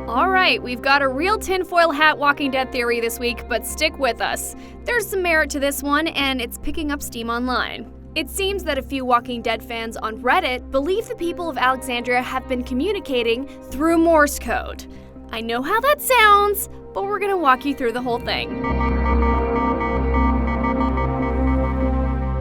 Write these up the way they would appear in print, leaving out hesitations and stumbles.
Alright, we've got a real tinfoil hat Walking Dead theory this week, but stick with us. There's some merit to this one, and it's picking up steam online. It seems that a few Walking Dead fans on Reddit believe the people of Alexandria have been communicating through Morse code. I know how that sounds, but we're gonna walk you through the whole thing.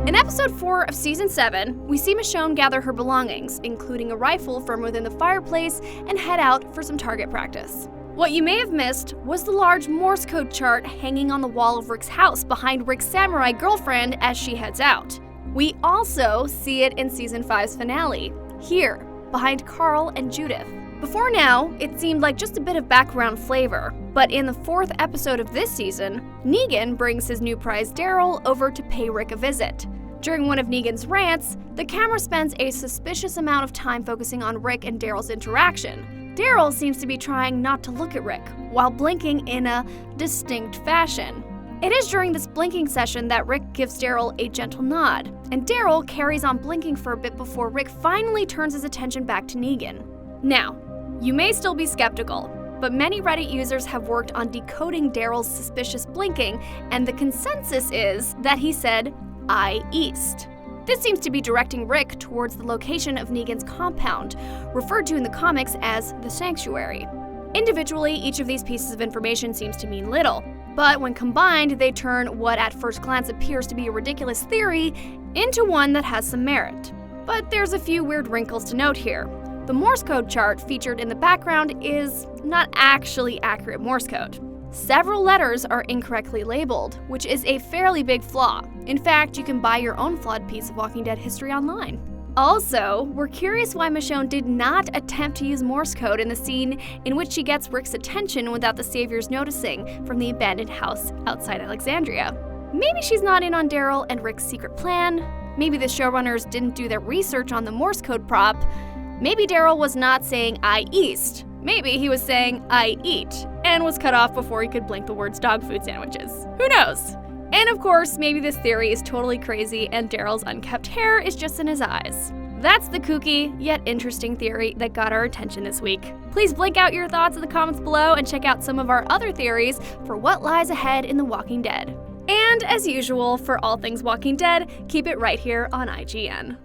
In episode 4 of season 7, we see Michonne gather her belongings, including a rifle from within the fireplace, and head out for some target practice. What you may have missed was the large Morse code chart hanging on the wall of Rick's house behind Rick's samurai girlfriend as she heads out. We also see it in season 5's finale, here, behind Carl and Judith. Before now, it seemed like just a bit of background flavor, but in the 4th episode of this season, Negan brings his new prize Daryl over to pay Rick a visit. During one of Negan's rants, the camera spends a suspicious amount of time focusing on Rick and Daryl's interaction. Daryl seems to be trying not to look at Rick, while blinking in a distinct fashion. It is during this blinking session that Rick gives Daryl a gentle nod, and Daryl carries on blinking for a bit before Rick finally turns his attention back to Negan. Now, you may still be skeptical, but many Reddit users have worked on decoding Daryl's suspicious blinking, and the consensus is that he said, "Eye east." This seems to be directing Rick towards the location of Negan's compound, referred to in the comics as the Sanctuary. Individually, each of these pieces of information seems to mean little, but when combined, they turn what at first glance appears to be a ridiculous theory into one that has some merit. But there's a few weird wrinkles to note here. The Morse code chart featured in the background is not actually accurate Morse code. Several letters are incorrectly labeled, which is a fairly big flaw. In fact, you can buy your own flawed piece of Walking Dead history online. Also, we're curious why Michonne did not attempt to use Morse code in the scene in which she gets Rick's attention without the Saviors noticing from the abandoned house outside Alexandria. Maybe she's not in on Daryl and Rick's secret plan. Maybe the showrunners didn't do their research on the Morse code prop. Maybe Daryl was not saying "I east." Maybe he was saying "I eat" and was cut off before he could blink the words dog food sandwiches. Who knows? And of course, maybe this theory is totally crazy and Daryl's unkept hair is just in his eyes. That's the kooky, yet interesting theory that got our attention this week. Please blink out your thoughts in the comments below and check out some of our other theories for what lies ahead in The Walking Dead. And as usual, for all things Walking Dead, keep it right here on IGN.